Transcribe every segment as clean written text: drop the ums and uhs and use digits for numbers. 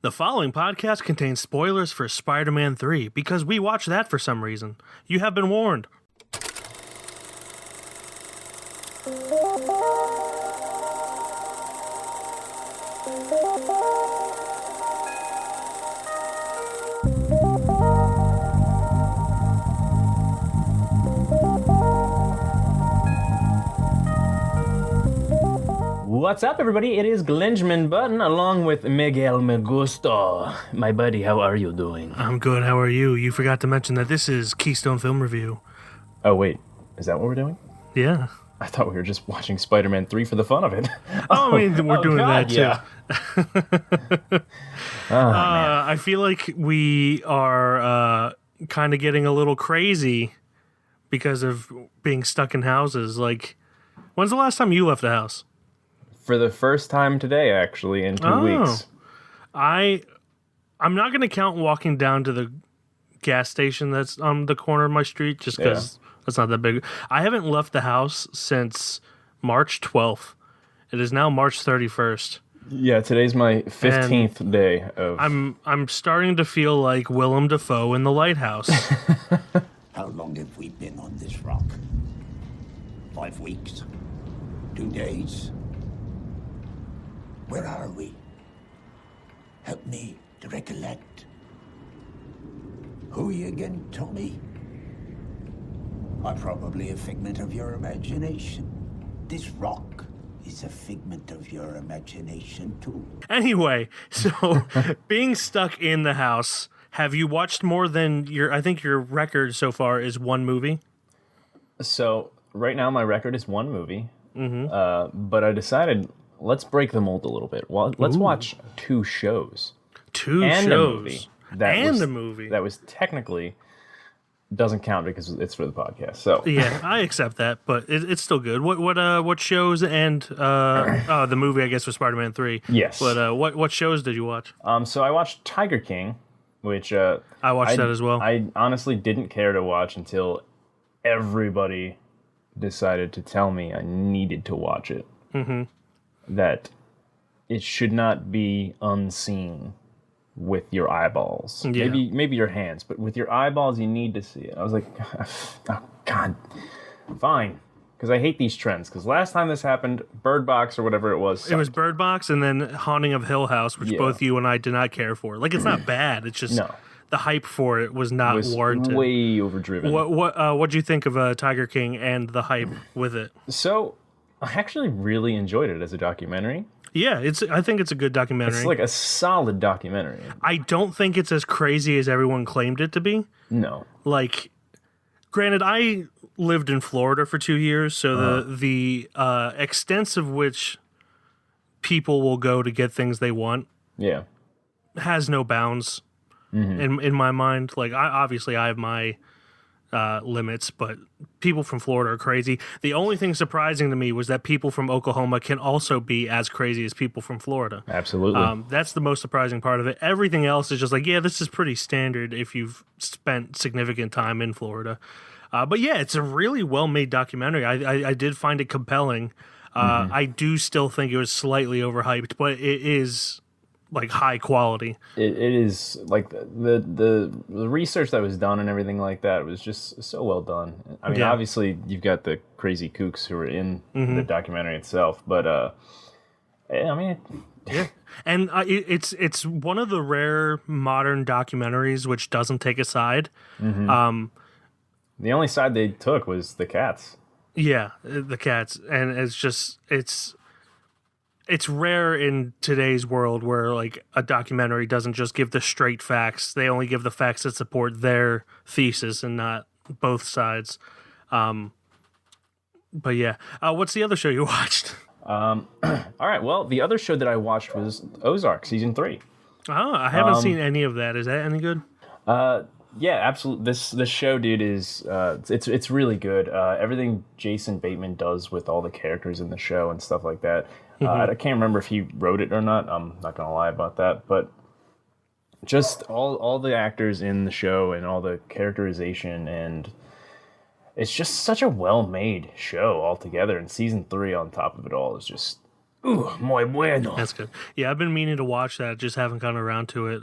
The following podcast contains spoilers for Spider-Man 3 because we watched that for some reason. You have been warned. What's up, everybody? It is Glenjamin Button along with Miguel Megusto. My buddy, how are you doing? I'm good, how are you? You forgot to mention that this is Keystone Film Review. Oh, wait. Is that what we're doing? Yeah. I thought we were just watching Spider-Man 3 for the fun of it. I mean, we're doing God, that too. Yeah. I feel like we are kind of getting a little crazy because of being stuck in houses. Like, when's the last time you left the house? For the first time today, actually, in 2 weeks. I'm not going to count walking down to the gas station that's on the corner of my street just because that's not that big. I haven't left the house since March 12th. It is now March 31st. Yeah, today's my 15th day of... I'm starting to feel like Willem Dafoe in The Lighthouse. How long have we been on this rock? 5 weeks? 2 days? Where are we? Help me to recollect. Who are you again, Tommy? I'm probably a figment of your imagination. This rock is a figment of your imagination, too. Anyway, so being stuck in the house, have you watched more than I think your record so far is one movie? So, right now my record is one movie. But I decided, let's break the mold a little bit. Well, let's watch 2 shows. Two and shows. A movie. movie. That was technically... doesn't count because it's for the podcast. So yeah, I accept that, but it's still good. What shows and the movie I guess was Spider-Man 3. Yes. But what shows did you watch? So I watched Tiger King, which I watched that as well. I honestly didn't care to watch until everybody decided to tell me I needed to watch it. Mm-hmm. That it should not be unseen with your eyeballs. Yeah. Maybe your hands, but with your eyeballs, you need to see it. I was like, oh, God, fine. Because I hate these trends. Because last time this happened, Bird Box or whatever it was. It was Bird Box and then Haunting of Hill House, which Yeah. both you and I did not care for. Like, it's not bad. It's just the hype for it was not warranted. Way overdriven. What'd you think of Tiger King and the hype with it? So, I actually really enjoyed it as a documentary. Yeah, I think it's a good documentary. It's like a solid documentary. I don't think it's as crazy as everyone claimed it to be. No. Like, granted, I lived in Florida for 2 years, so the extents of which people will go to get things they want Yeah. has no bounds in my mind. Like, I have my limits, but people from Florida are crazy. The only thing surprising to me was that people from Oklahoma can also be as crazy as people from Florida. Absolutely. That's the most surprising part of it. Everything else is just like, yeah, this is pretty standard if you've spent significant time in Florida. But yeah, it's a really well-made documentary. I did find it compelling. I do still think it was slightly overhyped, but it is like high quality. It is like the research that was done and everything like that was just so well done. I mean, obviously you've got the crazy kooks who are in the documentary itself, but I mean, And it's one of the rare modern documentaries which doesn't take a side. the only side they took was the cats. Yeah, the cats, and it's rare in today's world where like a documentary doesn't just give the straight facts. They only give the facts that support their thesis and not both sides. But yeah, what's the other show you watched? All right, well, the other show that I watched was Ozark season 3. Oh, I haven't seen any of that. Is that any good? Yeah, absolutely. This show, dude, is it's really good. Everything Jason Bateman does with all the characters in the show and stuff like that. I can't remember if he wrote it or not. I'm not gonna lie about that, but just all the actors in the show and all the characterization, and it's just such a well-made show altogether. And season 3 on top of it all is just Ooh, muy bueno. That's good. Yeah, I've been meaning to watch that, just haven't gotten around to it.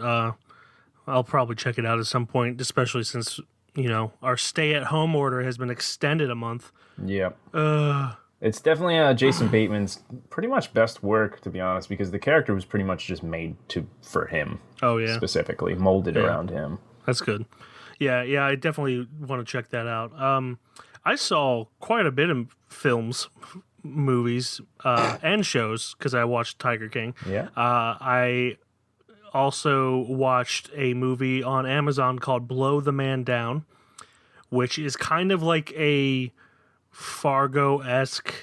I'll probably check it out at some point, especially since, our stay-at-home order has been extended a month. Yeah. It's definitely Jason Bateman's pretty much best work, to be honest, because the character was pretty much just made for him. Oh, yeah. Specifically, molded around him. That's good. Yeah, I definitely want to check that out. I saw quite a bit of films, movies, and shows because I watched Tiger King. Yeah. I also watched a movie on Amazon called Blow the Man Down, which is kind of like a Fargo-esque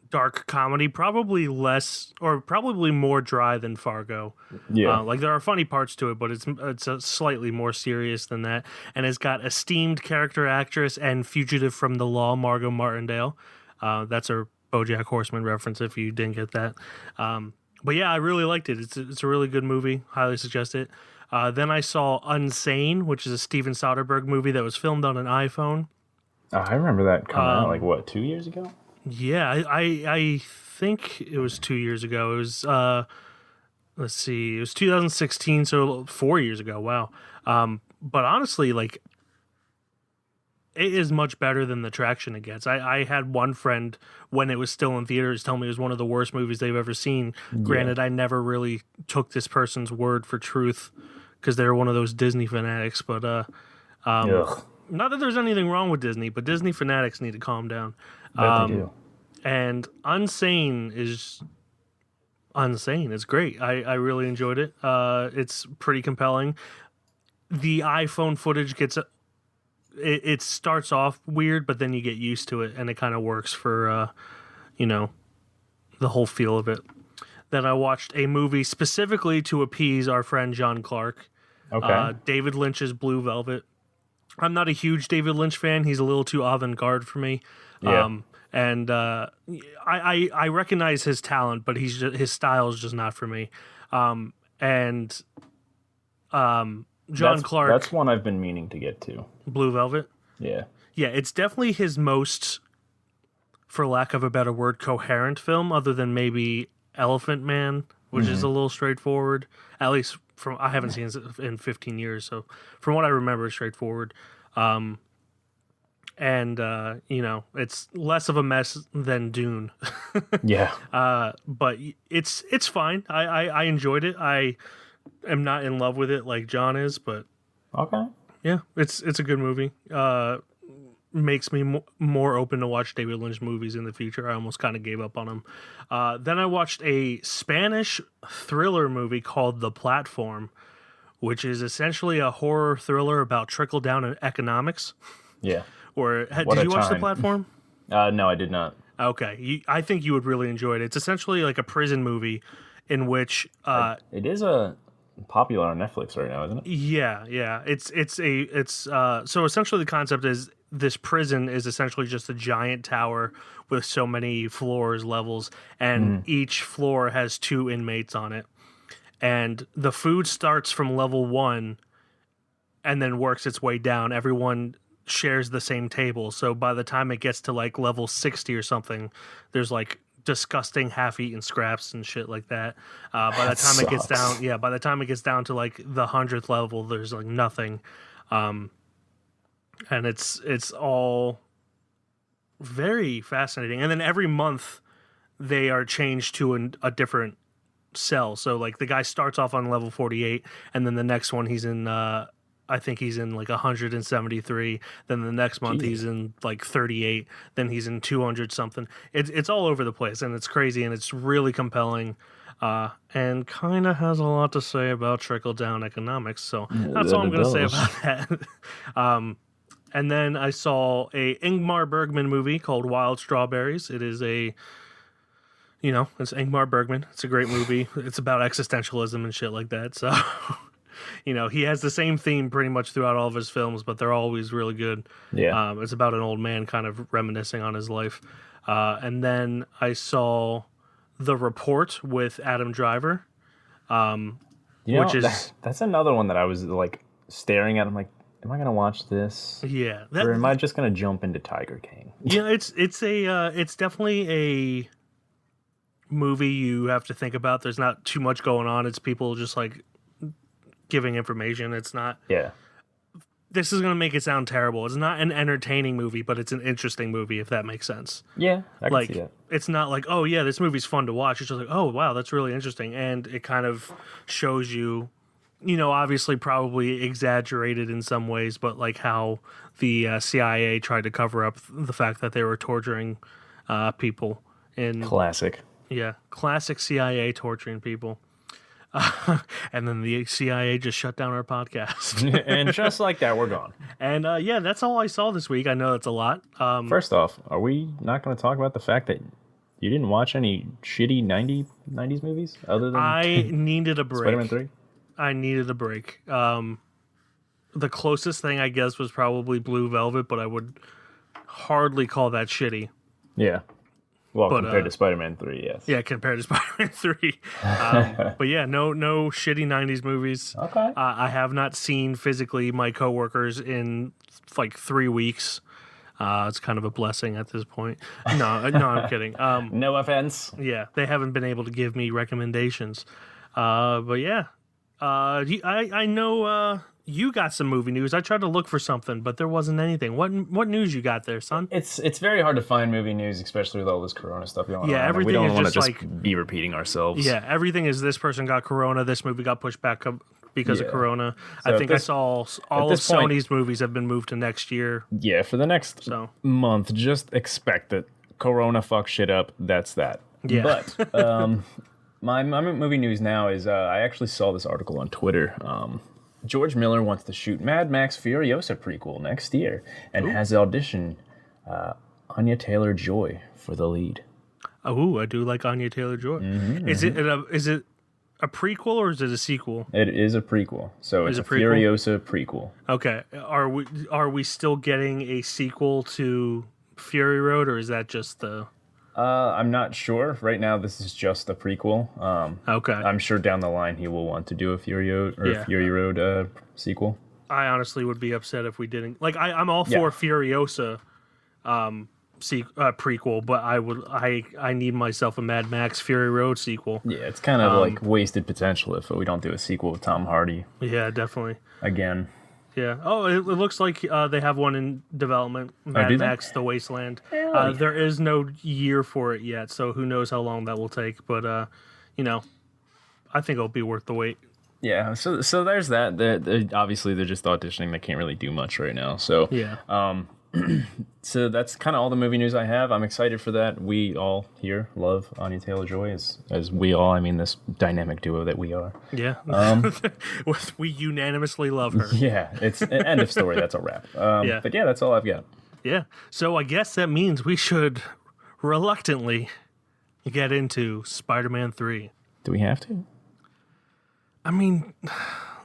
dark comedy, probably more dry than Fargo. Yeah. Like there are funny parts to it, but it's a slightly more serious than that, and it's got esteemed character actress and fugitive from the law Margot Martindale. That's a BoJack Horseman reference if you didn't get that. But yeah, I really liked it. It's a really good movie. Highly suggest it. Then I saw Unsane, which is a Steven Soderbergh movie that was filmed on an iPhone. I remember that coming out 2 years ago? Yeah, I think it was 2 years ago. It was let's see, it was 2016, so 4 years ago. Wow. But honestly, like, it is much better than the traction it gets. I had one friend when it was still in theaters tell me it was one of the worst movies they've ever seen. Yeah. Granted, I never really took this person's word for truth because they're one of those Disney fanatics. But not that there's anything wrong with Disney, but Disney fanatics need to calm down. They do. And Unsane is Unsane. It's great. I really enjoyed it. It's pretty compelling. The iPhone footage it starts off weird, but then you get used to it, and it kind of works for, the whole feel of it. Then I watched a movie specifically to appease our friend John Clark. Okay. David Lynch's Blue Velvet. I'm not a huge David Lynch fan. He's a little too avant-garde for me. Yeah. I recognize his talent, but his style is just not for me. John Clark. That's one I've been meaning to get to. Blue Velvet? Yeah. Yeah, it's definitely his most, for lack of a better word, coherent film, other than maybe Elephant Man, which is a little straightforward. At least I haven't seen it in 15 years, so from what I remember, it's straightforward. It's less of a mess than Dune. Yeah. But it's fine. I enjoyed it. I am not in love with it like John is, but okay. Yeah, it's a good movie. Makes me more open to watch David Lynch movies in the future. I almost kind of gave up on him. Then I watched a Spanish thriller movie called The Platform, which is essentially a horror thriller about trickle-down economics. Yeah. Did you watch The Platform? No, I did not. Okay. I think you would really enjoy it. It's essentially like a prison movie in which... it is popular on Netflix right now, isn't it? Yeah. So essentially the concept is this prison is essentially just a giant tower with so many floors, levels, and each floor has 2 inmates on it. And the food starts from level 1 and then works its way down. Everyone shares the same table. So by the time it gets to like level 60 or something, there's like disgusting half-eaten scraps and shit like that. By the time it gets down to like the 100th level, there's like nothing. And it's all very fascinating. And then every month they are changed to a different cell. So like the guy starts off on level 48, and then the next one he's in I think he's in like 173. Then the next month he's in like 38. Then he's in 200 something. It's all over the place, and it's crazy, and it's really compelling, and kind of has a lot to say about trickle down economics. So that's all I'm going to say about that. And then I saw a Ingmar Bergman movie called Wild Strawberries. It is it's Ingmar Bergman. It's a great movie. It's about existentialism and shit like that. So. He has the same theme pretty much throughout all of his films, but they're always really good. Yeah. It's about an old man kind of reminiscing on his life. And then I saw The Report with Adam Driver. That's another one that I was like staring at. I'm like, am I going to watch this? Yeah. Or am I just going to jump into Tiger King? Yeah, it's definitely a movie you have to think about. There's not too much going on. It's people just like giving information. It's not. Yeah. This is going to make it sound terrible. It's not an entertaining movie, but it's an interesting movie, if that makes sense. Yeah, I can see Like, that. it's not like, oh, yeah, this movie's fun to watch. It's just like, oh, wow, that's really interesting. And it kind of shows you, obviously probably exaggerated in some ways, but like how the CIA tried to cover up the fact that they were torturing people. Classic. Yeah, classic CIA torturing people. And then the CIA just shut down our podcast. And just like that, we're gone. And yeah, that's all I saw this week. I know it's a lot. First off, are we not going to talk about the fact that you didn't watch any shitty 90s movies other than I needed a break. Spider-Man 3? I needed a break. The closest thing, I guess, was probably Blue Velvet, but I would hardly call that shitty. Yeah. Well, But, compared to Spider-Man 3, yes. Yeah, compared to Spider-Man 3. But yeah, no shitty 90s movies. Okay. I have not seen physically my coworkers in like 3 weeks. It's kind of a blessing at this point. No, I'm kidding. No offense. Yeah, they haven't been able to give me recommendations. But yeah, I know you got some movie news. I tried to look for something, but there wasn't anything. What news you got there, son? It's very hard to find movie news, especially with all this Corona stuff going on. Yeah, And everything we don't is want to just just like- be repeating ourselves. Yeah, everything is this person got Corona. This movie got pushed back up because of Yeah. Corona. So I at think this- I saw all of this point- Sony's movies have been moved to next year. Yeah, for the next So month, just expect that Corona fucks shit up. That's that. Yeah. But my movie news now is I actually saw this article on Twitter. George Miller wants to shoot Mad Max Furiosa prequel next year and has auditioned Anya Taylor-Joy for the lead. I do like Anya Taylor-Joy. Is it a prequel or is it a sequel? It is a prequel, so it's Is a it a prequel? Furiosa prequel. Okay, are we still getting a sequel to Fury Road, or is that just the? I'm not sure. Right now, this is just a prequel. Okay, I'm sure down the line he will want to do a Fury Road sequel. I honestly would be upset if we didn't. Like, I'm all for Furiosa, prequel, but I need myself a Mad Max Fury Road sequel. Yeah, it's kind of like wasted potential if we don't do a sequel with Tom Hardy Yeah, definitely. again. Yeah. Oh, it looks like they have one in development. Mad do they? Max: The Wasteland. Hell yeah. There is no year for it yet, so who knows how long that will take. But I think it'll be worth the wait. Yeah, so there's that. Obviously, they're just auditioning. They can't really do much right now. So Yeah. So that's kind of all the movie news I have. I'm excited for that. We all here love Anya Taylor-Joy, as we all, I mean, this dynamic duo that we are. Yeah. We unanimously love her. Yeah, it's an end of story. That's a wrap. Yeah. But yeah, that's all I've got. Yeah. So I guess that means we should reluctantly get into Spider-Man 3. Do we have to? I mean,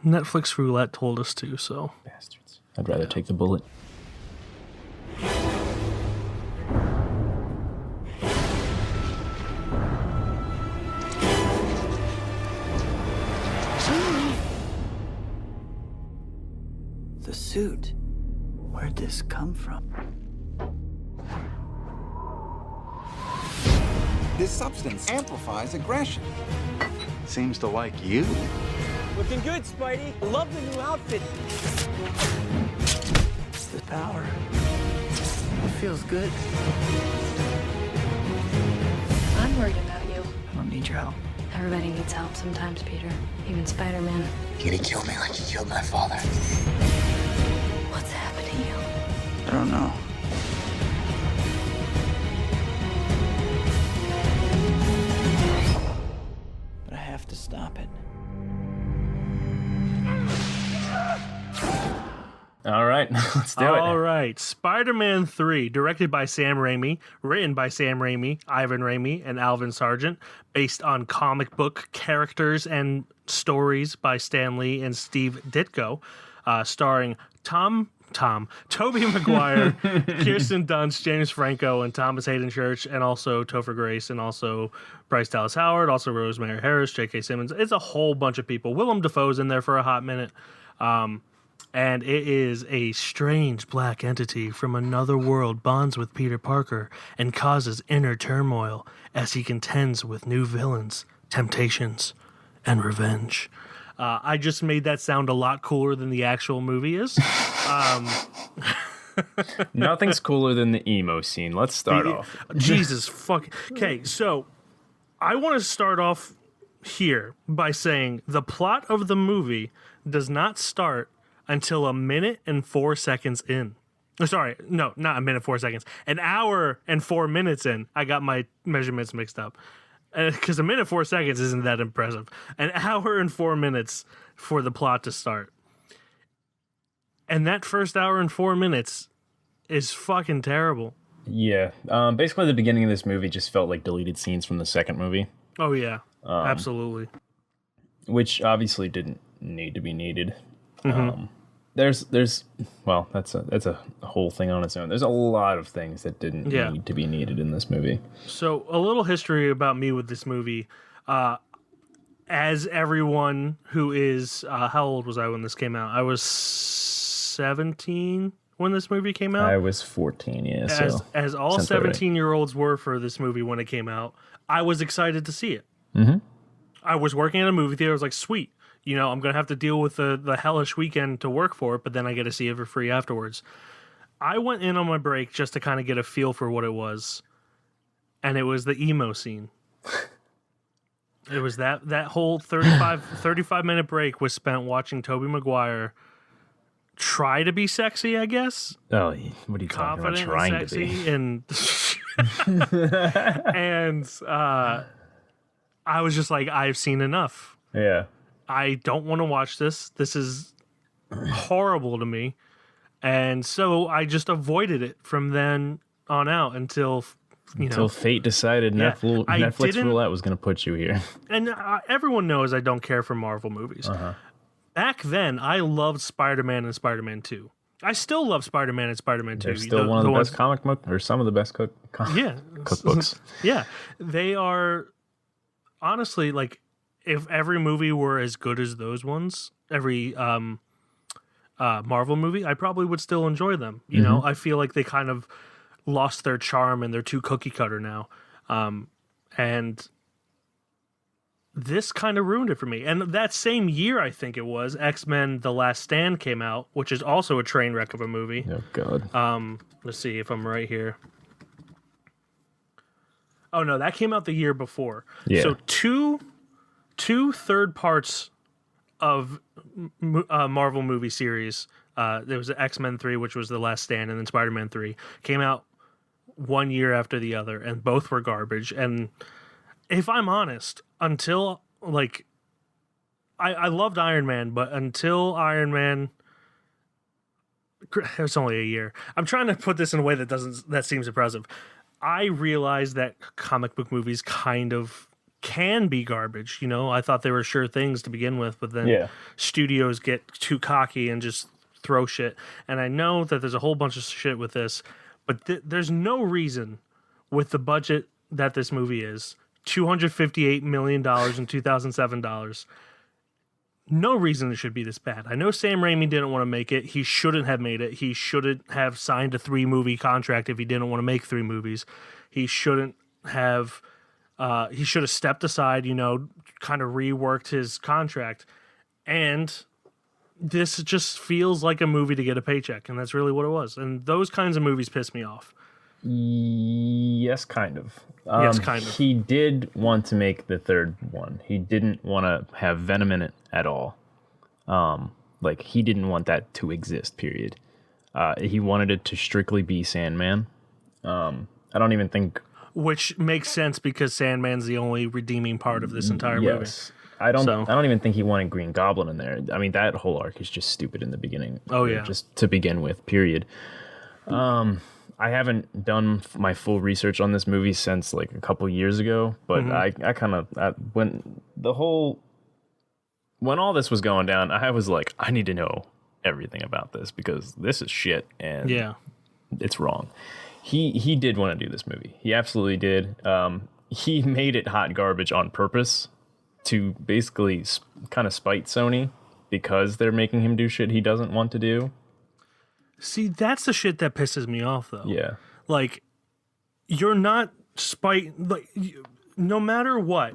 Netflix Roulette told us to, so. Bastards. I'd rather take the bullet. The suit. Where'd this come from? This substance amplifies aggression. Seems to like you. Looking good, Spidey. Love the new outfit. It's the power. It feels good. I'm worried about you. I don't need your help. Everybody needs help sometimes, Peter. Even Spider-Man. You're gonna kill me like you killed my father. What's happened to you? I don't know. But I have to stop it. All right, let's do All it. right, Spider-Man 3, directed by Sam Raimi, written by Sam Raimi, Ivan Raimi, and Alvin Sargent, based on comic book characters and stories by Stan Lee and Steve Ditko, starring Tobey Maguire, Kirsten Dunst, James Franco, and Thomas Hayden Church, and also Topher Grace, and also Bryce Dallas Howard, also Rosemary Harris, J.K. Simmons. It's a whole bunch of people. Willem Dafoe's in there for a hot minute. And it is a strange black entity from another world bonds with Peter Parker and causes inner turmoil as he contends with new villains, temptations, and revenge. I just made that sound a lot cooler than the actual movie is. Nothing's cooler than the emo scene. Let's start off. Jesus fuck. Okay, so I want to start off here by saying the plot of the movie does not start until 1 minute and 4 seconds in. Oh, sorry, no, not 1 minute 4 seconds. 1 hour and 4 minutes in. I got my measurements mixed up. Because 1 minute 4 seconds isn't that impressive. 1 hour and 4 minutes for the plot to start. And that first hour and 4 minutes is fucking terrible. Yeah. Basically, the beginning of this movie just felt like deleted scenes from the second movie. Oh, yeah. Absolutely. Which obviously didn't need to be needed. Mm-hmm. There's well, that's a whole thing on its own. There's a lot of things that didn't need to be needed in this movie. So a little history about me with this movie. As everyone who is, how old was I when this came out? I was 17 when this movie came out. I was 14, yeah. As all 17-year-olds were for this movie when it came out, I was excited to see it. Mm-hmm. I was working at a movie theater. I was like, sweet. You know, I'm going to have to deal with the hellish weekend to work for it, but then I get to see it for free afterwards. I went in on my break just to kind of get a feel for what it was, and it was the emo scene. It was that whole 35-minute break was spent watching Tobey Maguire try to be sexy, I guess. Oh, what are you talking about? Trying to be. And I was just like, I've seen enough. Yeah. I don't want to watch this. This is horrible to me. And so I just avoided it from then on out until fate decided Netflix roulette was going to put you here. And everyone knows I don't care for Marvel movies. Uh-huh. Back then, I loved Spider-Man and Spider-Man 2. I still love Spider-Man and Spider-Man 2. They're still one of the best comic books, or some of the best cookbooks. Yeah. They are, honestly, like, if every movie were as good as those ones, every Marvel movie, I probably would still enjoy them. You know, I feel like they kind of lost their charm and they're too cookie cutter now. And this kind of ruined it for me. And that same year, I think it was, X-Men The Last Stand came out, which is also a train wreck of a movie. Oh, God. Let's see if I'm right here. Oh, no, that came out the year before. Yeah. So two third parts of Marvel movie series. There was X-Men 3, which was The Last Stand, and then Spider-Man 3 came out 1 year after the other, and both were garbage. And if I'm honest, until, like, I loved Iron Man, but until Iron Man, it was only a year. I'm trying to put this in a way that seems impressive. I realized that comic book movies kind of can be garbage. You know, I thought they were sure things to begin with, but then studios get too cocky and just throw shit. And I know that there's a whole bunch of shit with this, but there's no reason with the budget that this movie is, $258 million in 2007 dollars. No reason it should be this bad. I know Sam Raimi didn't want to make it. He shouldn't have made it. He shouldn't have signed a 3-movie contract if he didn't want to make 3 movies. He shouldn't have. He should have stepped aside, you know, kind of reworked his contract. And this just feels like a movie to get a paycheck, and that's really what it was. And those kinds of movies piss me off. Yes, kind of. Yes, kind of. He did want to make the third one. He didn't want to have Venom in it at all. Like, he didn't want that to exist, period. He wanted it to strictly be Sandman. I don't even think... Which makes sense because Sandman's the only redeeming part of this entire movie. I don't even think he wanted Green Goblin in there. I mean, that whole arc is just stupid in the beginning. Oh, yeah. Just to begin with, period. I haven't done my full research on this movie since like a couple years ago, but I kind of, when all this was going down, I was like, I need to know everything about this because this is shit and it's wrong. He did want to do this movie. He absolutely did. He made it hot garbage on purpose to basically kind of spite Sony because they're making him do shit he doesn't want to do. See, that's the shit that pisses me off, though. Yeah. Like, you're not no matter what,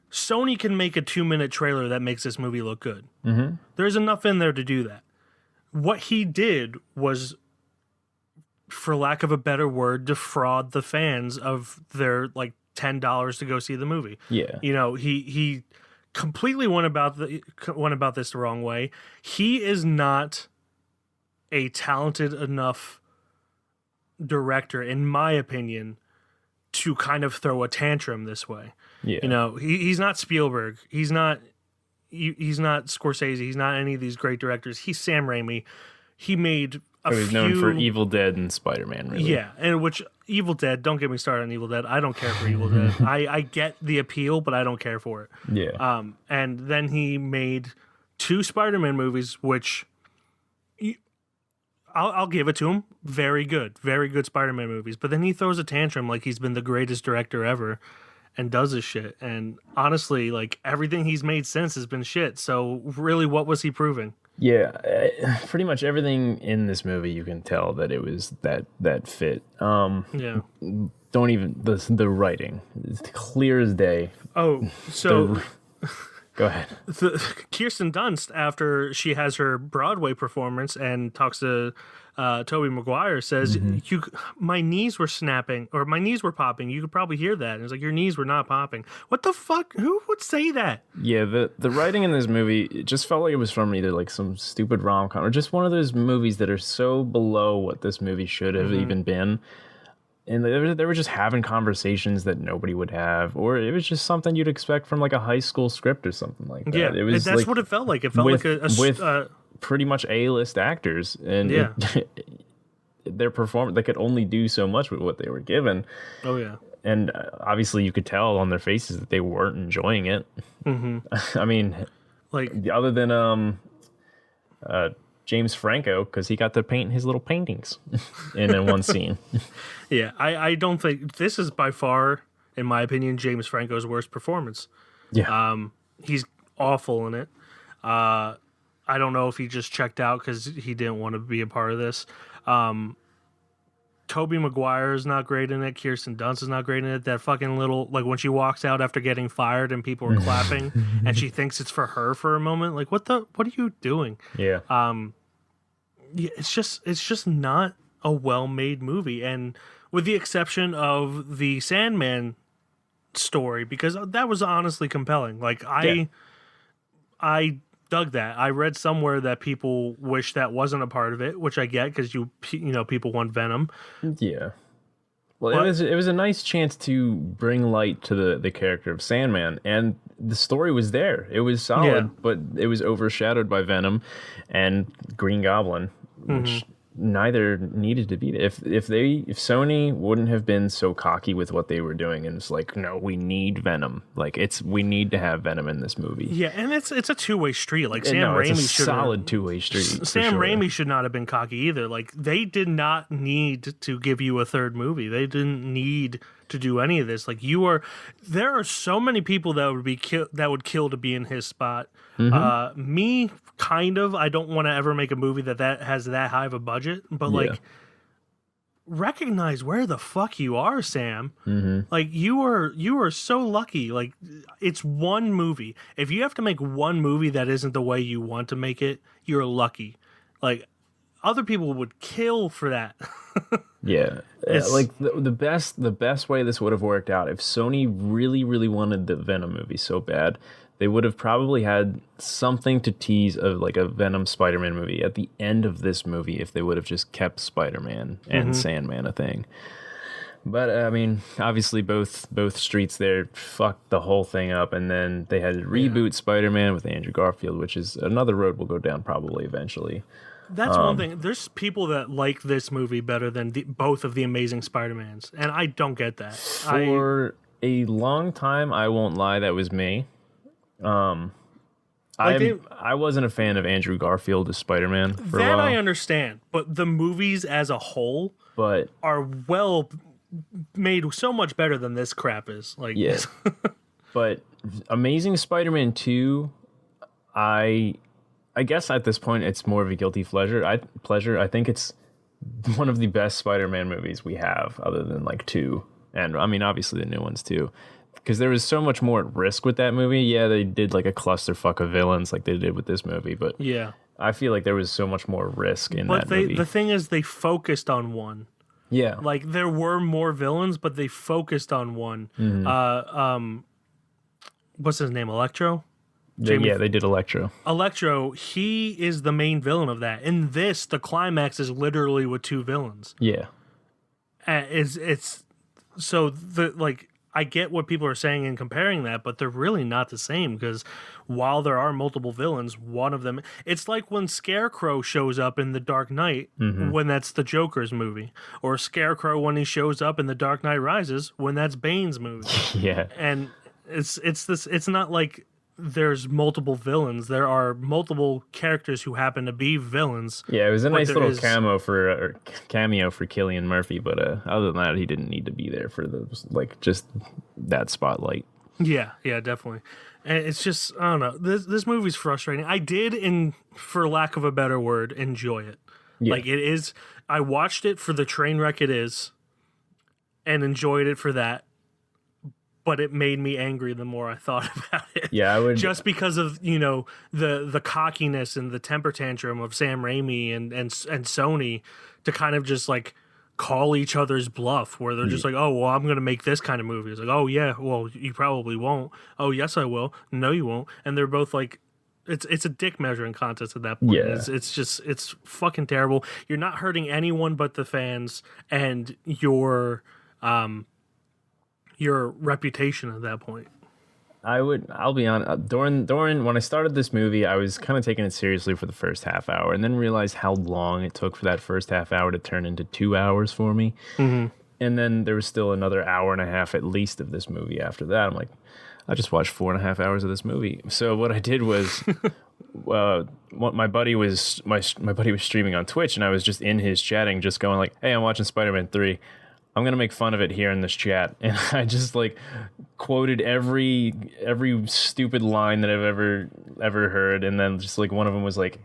Sony can make a 2-minute trailer that makes this movie look good. Mm-hmm. There's enough in there to do that. What he did was, for lack of a better word, defraud the fans of their like $10 to go see the movie. Yeah. You know, he completely went about this the wrong way. He is not a talented enough director, in my opinion, to kind of throw a tantrum this way. Yeah. You know, he's not Spielberg. He's not Scorsese. He's not any of these great directors. He's Sam Raimi. He made He's known for Evil Dead and Spider-Man, really. Yeah, and which Evil Dead, don't get me started on Evil Dead. I don't care for Evil Dead. I get the appeal, but I don't care for it. Yeah. And then he made 2 Spider-Man movies, which I'll give it to him. Very good Spider-Man movies. But then he throws a tantrum like he's been the greatest director ever and does this shit. And honestly, like, everything he's made since has been shit. So really, what was he proving? Yeah, pretty much everything in this movie, you can tell that it was that fit. Yeah. Don't even the writing, it's clear as day. Oh, so go ahead. Kirsten Dunst, after she has her Broadway performance and talks to Tobey Maguire, says, my knees were snapping, or my knees were popping. You could probably hear that. And it's like, your knees were not popping. What the fuck? Who would say that? Yeah, the writing in this movie, it just felt like it was from either like some stupid rom-com or just one of those movies that are so below what this movie should have even been. And they were just having conversations that nobody would have, or it was just something you'd expect from like a high school script or something like that. Yeah, it was that's like, what it felt like. It felt with pretty much A-list actors, and yeah. Their performance, they could only do so much with what they were given. Oh yeah, and obviously you could tell on their faces that they weren't enjoying it. I mean, like, other than James Franco, because he got to paint his little paintings in one scene. Yeah, I don't think this is by far, in my opinion, James Franco's worst performance. Yeah, he's awful in it. I don't know if he just checked out because he didn't want to be a part of this. Tobey Maguire is not great in it. Kirsten Dunst is not great in it. That fucking little, like, when she walks out after getting fired and people are clapping and she thinks it's for her for a moment. Like, what are you doing? Yeah. Yeah, it's just not a well-made movie. And with the exception of the Sandman story, because that was honestly compelling. Like, I dug that. I read somewhere that people wish that wasn't a part of it, which I get, because you know, people want Venom. Yeah. Well, it was a nice chance to bring light to the character of Sandman, and the story was there. It was solid, but it was overshadowed by Venom and Green Goblin, which neither needed to be there. If Sony wouldn't have been so cocky with what they were doing, and it's like, no, we need Venom. Like, we need to have Venom in this movie. Yeah, and it's a two-way street. Like, It's a solid two-way street. Sam Raimi should not have been cocky either. Like, they did not need to give you a third movie. They didn't need to do any of this. Like, there are so many people that would kill to be in his spot. Me, kind of. I don't want to ever make a movie that has that high of a budget, but like, recognize where the fuck you are, Sam. Like, you are so lucky. Like, it's one movie. If you have to make one movie that isn't the way you want to make it, you're lucky. Like, other people would kill for that. Yeah, like the best way this would have worked out, if Sony really, really wanted the Venom movie so bad, they would have probably had something to tease of like a Venom Spider-Man movie at the end of this movie, if they would have just kept Spider-Man and Sandman a thing. But I mean, obviously both streets there fucked the whole thing up, and then they had to reboot Spider-Man with Andrew Garfield, which is another road we'll go down probably eventually. That's one thing. There's people that like this movie better than both of the Amazing Spider-Mans, and I don't get that. For a long time, I won't lie, that was me. I wasn't a fan of Andrew Garfield as Spider-Man for a while. That I understand, but the movies as a whole are well made so much better than this crap is. Like, yeah. But Amazing Spider-Man 2, I I guess at this point it's more of a guilty pleasure. I think it's one of the best Spider-Man movies we have, other than like 2, and I mean obviously the new ones too, because there was so much more at risk with that movie. Yeah, they did like a clusterfuck of villains like they did with this movie, but Yeah. I feel like there was so much more risk in that movie. The thing is, they focused on one. Yeah, Like, there were more villains, but they focused on one. What's his name? Electro? they did Electro. Electro, he is the main villain of that. In this, the climax is literally with 2 villains. Yeah, It's so the like I get what people are saying in comparing that, but they're really not the same, because while there are multiple villains, one of them, it's like when Scarecrow shows up in The Dark Knight when that's the Joker's movie, or Scarecrow when he shows up in The Dark Knight Rises when that's Bane's movie. yeah. And it's not like there's multiple villains. There are multiple characters who happen to be villains. Yeah, it was a But nice there little is- cameo for Cillian Murphy, but other than that, he didn't need to be there for just that spotlight. Yeah, definitely. And it's just, I don't know. This movie's frustrating. I did, for lack of a better word, enjoy it. Yeah. Like, it is. I watched it for the train wreck it is, and enjoyed it for that. But it made me angry the more I thought about it. Yeah, I would Just because of, the cockiness and the temper tantrum of Sam Raimi and Sony to kind of just like call each other's bluff, where they're just like, oh, well, I'm going to make this kind of movie. It's like, oh, yeah, well, you probably won't. Oh, yes, I will. No, you won't. And they're both like, it's a dick measuring contest at that point. Yeah. It's fucking terrible. You're not hurting anyone but the fans and your reputation at that point. I'll be honest. During when I started this movie, I was kind of taking it seriously for the first half hour, and then realized how long it took for that first half hour to turn into 2 hours for me. Mm-hmm. And then there was still another hour and a half at least of this movie after that. I'm like, I just watched 4.5 hours of this movie. So what I did was, my buddy was streaming on Twitch, and I was just in his chatting, just going like, "Hey, I'm watching Spider-Man 3. I'm gonna make fun of it here in this chat," and I just like quoted every stupid line that I've ever heard, and then just like one of them was like,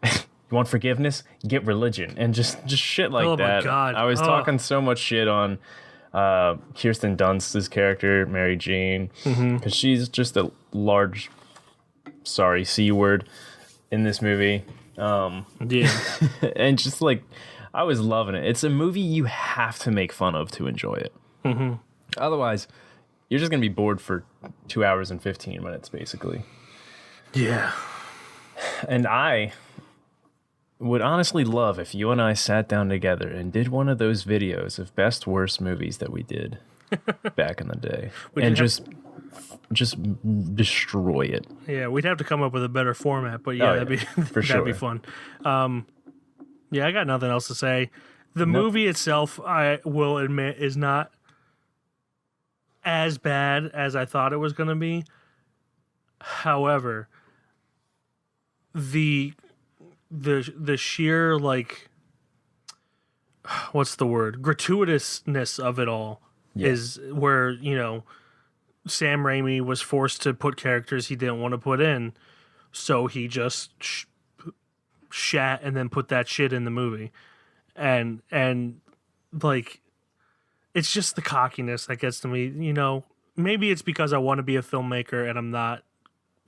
"You want forgiveness? Get religion," and just shit like that. My God. I was talking so much shit on Kirsten Dunst's character, Mary Jane, because she's just a large, sorry, C word in this movie. Yeah. And just like, I was loving it. It's a movie you have to make fun of to enjoy it. Mm-hmm. Otherwise, you're just going to be bored for 2 hours and 15 minutes, basically. Yeah. And I would honestly love if you and I sat down together and did one of those videos of best worst movies that we did back in the day, and just destroy it. Yeah, we'd have to come up with a better format, but yeah, Oh, that'd be for that'd be sure. fun. Yeah, I got nothing else to say. The movie itself, I will admit, is not as bad as I thought it was going to be. However, the sheer, like, what's the word? Gratuitousness of it all is where, Sam Raimi was forced to put characters he didn't want to put in, so he just shat and then put that shit in the movie. And like, it's just the cockiness that gets to me. Maybe it's because I want to be a filmmaker and I'm not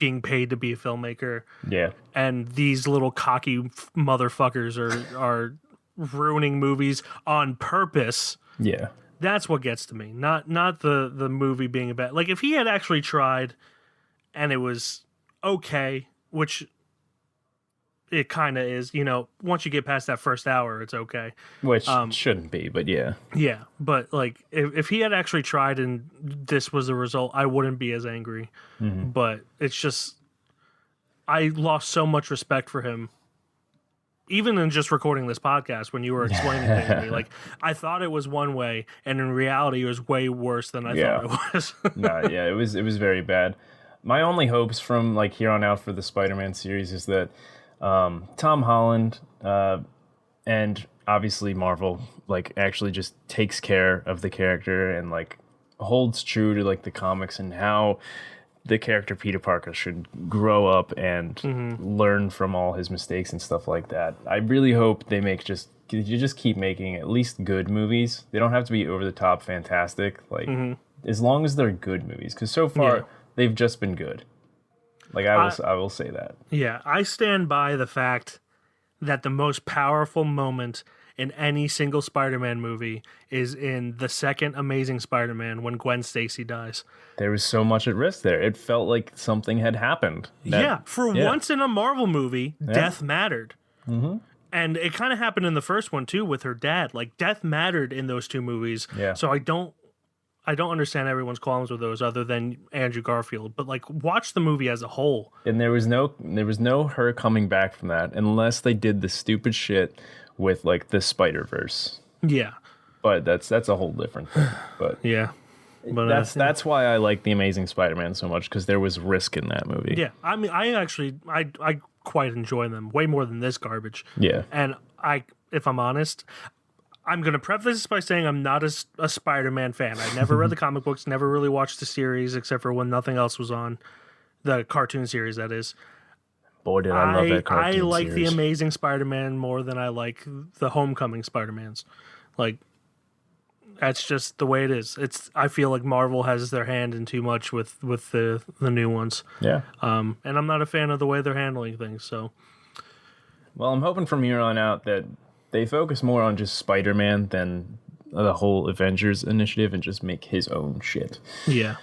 being paid to be a filmmaker, Yeah. and these little cocky motherfuckers are ruining movies on purpose. Yeah. That's what gets to me. Not the movie being a bad. Like, if he had actually tried and it was okay, which it kind of is, once you get past that first hour, it's okay. Which shouldn't be, but yeah. Yeah, but like, if he had actually tried and this was the result, I wouldn't be as angry. Mm-hmm. But it's just, I lost so much respect for him, even in just recording this podcast when you were explaining things to me. Like, I thought it was one way, and in reality, it was way worse than I thought it was. No, yeah, it was very bad. My only hopes from like here on out for the Spider-Man series is that Tom Holland and obviously Marvel like actually just takes care of the character and like holds true to like the comics and how the character Peter Parker should grow up and learn from all his mistakes and stuff like that. I really hope they just keep making at least good movies. They don't have to be over the top fantastic, like as long as they're good movies, because so far they've just been good. Like I will say that. Yeah, I stand by the fact that the most powerful moment in any single Spider-Man movie is in the second Amazing Spider-Man when Gwen Stacy dies. There was so much at risk there. It felt like something had happened. For once in a Marvel movie, death mattered. Mm-hmm. And it kind of happened in the first one too with her dad. Like, death mattered in those two movies. Yeah. So I don't understand everyone's qualms with those other than Andrew Garfield. But like, watch the movie as a whole. And there was no her coming back from that unless they did the stupid shit with like the Spider-Verse. Yeah. But that's a whole different thing. But yeah. But that's why I like the Amazing Spider-Man so much, because there was risk in that movie. Yeah. I mean, I quite enjoy them way more than this garbage. Yeah. And if I'm honest, I'm going to preface this by saying I'm not a Spider-Man fan. I never read the comic books, never really watched the series except for when nothing else was on. The cartoon series, that is. Boy, did I love that cartoon I like series. the Amazing Spider-Man more than I like the Homecoming Spider-Mans. Like, that's just the way it is. I feel like Marvel has their hand in too much with the new ones. Yeah. And I'm not a fan of the way they're handling things, so. Well, I'm hoping from here on out that they focus more on just Spider-Man than the whole Avengers initiative and just make his own shit. Yeah.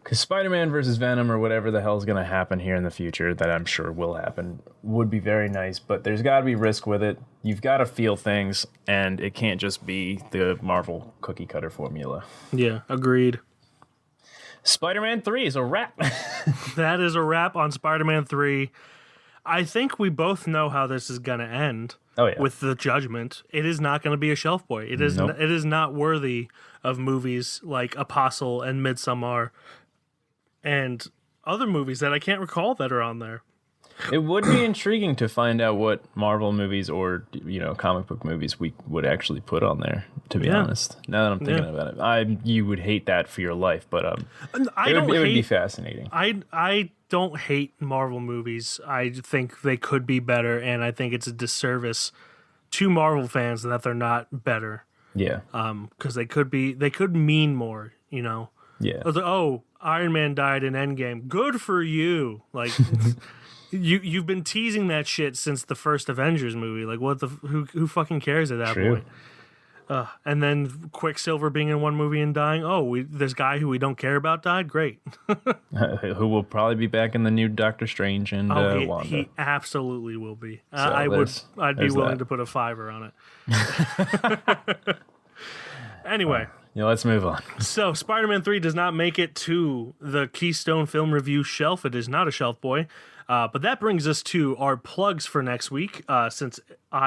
Because Spider-Man versus Venom or whatever the hell is going to happen here in the future, that I'm sure will happen, would be very nice. But there's got to be risk with it. You've got to feel things, and it can't just be the Marvel cookie-cutter formula. Yeah, agreed. Spider-Man 3 is a wrap. That is a wrap on Spider-Man 3. I think we both know how this is going to end. Oh, yeah. With the Judgment. It is not going to be a shelf boy. It is. Nope. It is not worthy of movies like Apostle and Midsommar and other movies that I can't recall that are on there. It would be intriguing to find out what Marvel movies or, comic book movies we would actually put on there, to be honest. Now that I'm thinking about it. You would hate that for your life, but it would be fascinating. I don't hate Marvel movies. I think they could be better, and I think it's a disservice to Marvel fans that they're not better. Yeah. Because they could mean more, Yeah. Like, oh, Iron Man died in Endgame. Good for you. Like, you've been teasing that shit since the first Avengers movie. Like, who fucking cares at that point? And then Quicksilver being in one movie and dying. Oh, this guy who we don't care about died? Great. Who will probably be back in the new Doctor Strange and Wanda. He absolutely will be. So I'd be willing to put a $5 on it. Anyway. Let's move on. So, Spider-Man 3 does not make it to the Keystone Film Review shelf. It is not a shelf boy. But that brings us to our plugs for next week. Netflix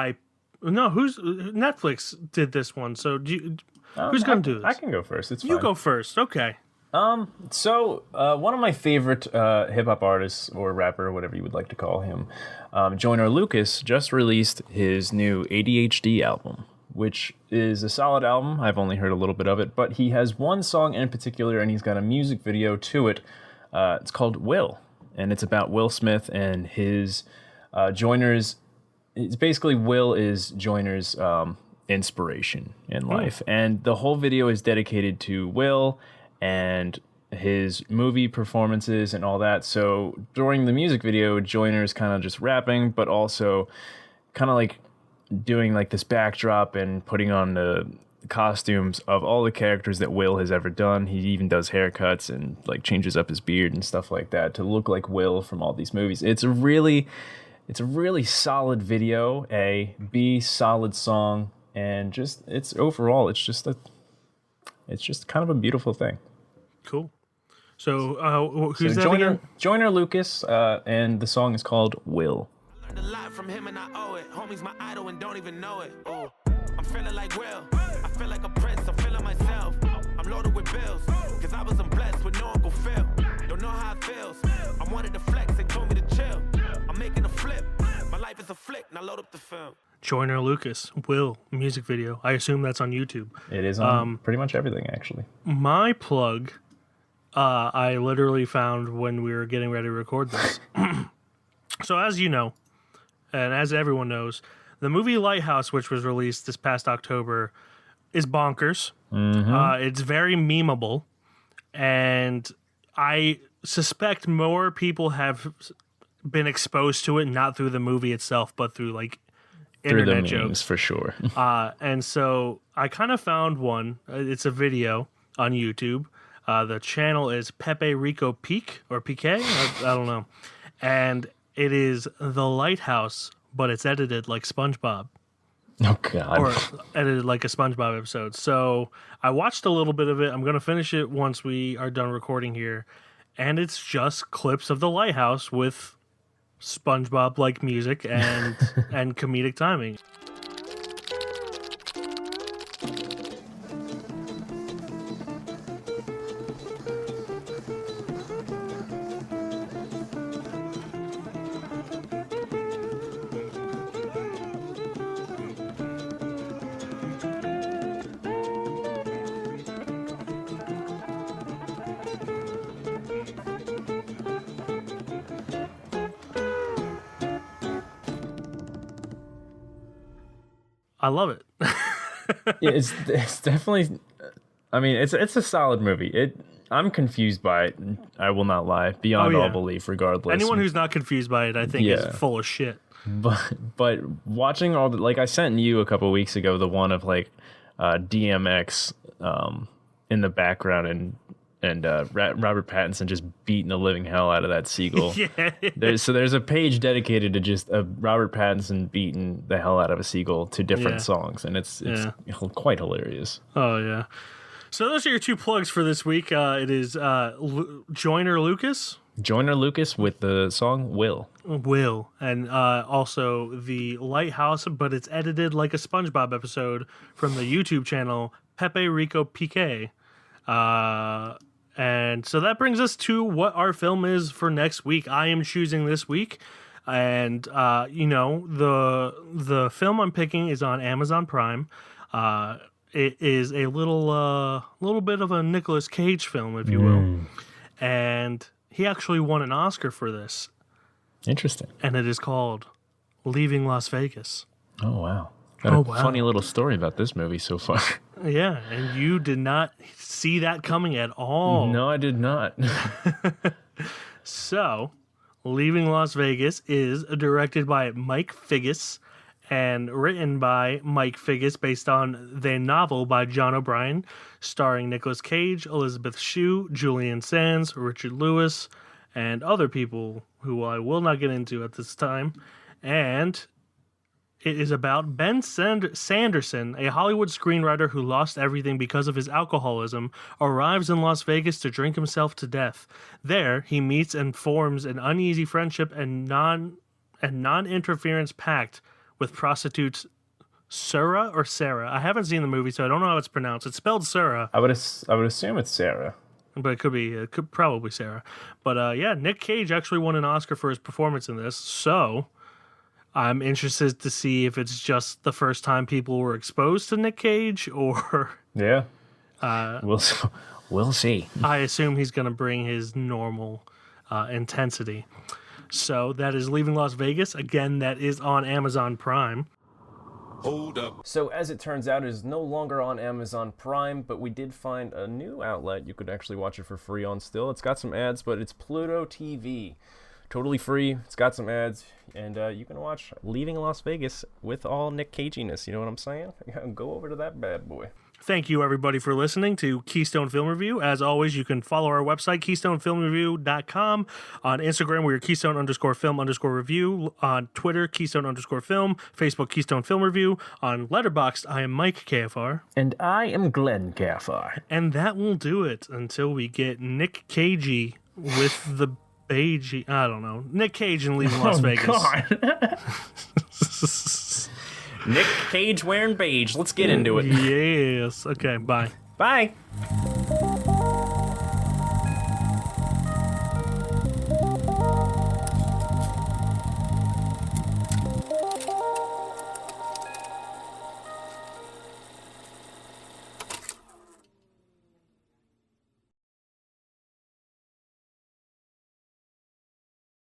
did this one. So, who's going to do this? I can go first. It's fine. You go first. Okay. So one of my favorite hip-hop artists or rapper, whatever you would like to call him, Joyner Lucas, just released his new ADHD album, which is a solid album. I've only heard a little bit of it, but he has one song in particular, and he's got a music video to it. It's called Will, and it's about Will Smith and his Joyner's. It's basically Will is Joyner's inspiration in life, and the whole video is dedicated to Will and his movie performances and all that. So during the music video, Joyner's kind of just rapping, but also kind of like doing like this backdrop and putting on the costumes of all the characters that Will has ever done. He even does haircuts and like changes up his beard and stuff like that to look like Will from all these movies. It's a really solid video, B, solid song, and just it's just kind of a beautiful thing. Cool. So who's that again? Joyner Lucas, and the song is called Will. Learned a lot from him and I owe it. Homie's my idol and don't even know it. Oh, I'm feeling like Will. I feel like a prince. I'm feeling myself. I'm loaded with bills. Cause I wasn't blessed with no Uncle Phil. Don't know how it feels. I wanted to flex. They told me to chill. I'm making a flip. My life is a flick. Now load up the film. Joyner Lucas, Will, music video. I assume that's on YouTube. It is on pretty much everything, actually. My plug I literally found when we were getting ready to record this. So as you know, and as everyone knows, the movie Lighthouse, which was released this past October, is bonkers. It's very memeable, and I suspect more people have been exposed to it, not through the movie itself, but through like Through internet the memes, jokes. for sure. And so I kind of found one. It's a video on YouTube. The channel is Pepe Rico Peak or Piqué. I don't know. And it is The Lighthouse, but it's edited like SpongeBob. Oh, God. Or edited like a SpongeBob episode. So I watched a little bit of it. I'm going to finish it once we are done recording here. And it's just clips of The Lighthouse with SpongeBob-like music and and comedic timing. I love it. Yeah, it's definitely. I mean, it's a solid movie. I'm confused by it. I will not lie, beyond all belief. Regardless, Anyone who's not confused by it, I think, is full of shit. But watching all the, like, I sent you a couple weeks ago the one of like DMX in the background and Robert Pattinson just beating the living hell out of that seagull. Yeah. There's a page dedicated to just Robert Pattinson beating the hell out of a seagull to different songs, and it's quite hilarious. Oh yeah. So those are your two plugs for this week. It is Joyner Lucas. Joyner Lucas with the song Will, and also The Lighthouse, but it's edited like a SpongeBob episode from the YouTube channel Pepe Rico Piqué. And so that brings us to what our film is for next week. I am choosing this week, and the film I'm picking is on Amazon Prime. It is a little bit of a Nicolas Cage film, if you will, and he actually won an Oscar for this. Interesting. And it is called Leaving Las Vegas. Oh wow! Got a funny little story about this movie so far. Yeah, and you did not see that coming at all. No, I did not. So, Leaving Las Vegas is directed by Mike Figgis and written by Mike Figgis based on the novel by John O'Brien, starring Nicolas Cage, Elizabeth Shue, Julian Sands, Richard Lewis, and other people who I will not get into at this time. And it is about Ben Sanderson, a Hollywood screenwriter who lost everything because of his alcoholism, arrives in Las Vegas to drink himself to death. There, he meets and forms an uneasy friendship and non-interference pact with prostitutes Sarah or Sarah. I haven't seen the movie, so I don't know how it's pronounced. It's spelled Sarah. I would assume it's Sarah. But it could probably Sarah. But Nick Cage actually won an Oscar for his performance in this, so I'm interested to see if it's just the first time people were exposed to Nick Cage, or we'll see. I assume he's going to bring his normal intensity. So that is Leaving Las Vegas. Again, that is on Amazon Prime. Hold up. So as it turns out, it is no longer on Amazon Prime, but we did find a new outlet. You could actually watch it for free on still. It's got some ads, but it's Pluto TV. Totally free. It's got some ads, and you can watch Leaving Las Vegas with all Nick Caginess. You know what I'm saying? Go over to that bad boy. Thank you, everybody, for listening to Keystone Film Review. As always, you can follow our website, KeystoneFilmReview.com. On Instagram, we are Keystone_Film_Review. On Twitter, Keystone_Film. Facebook, Keystone Film Review. On Letterboxd, I am Mike KFR. And I am Glenn KFR. And that will do it until we get Nick Cagey with the Beige. I don't know. Nick Cage and Leaving Las Vegas. God. Nick Cage wearing beige. Let's get into it. Yes. Okay, bye. Bye.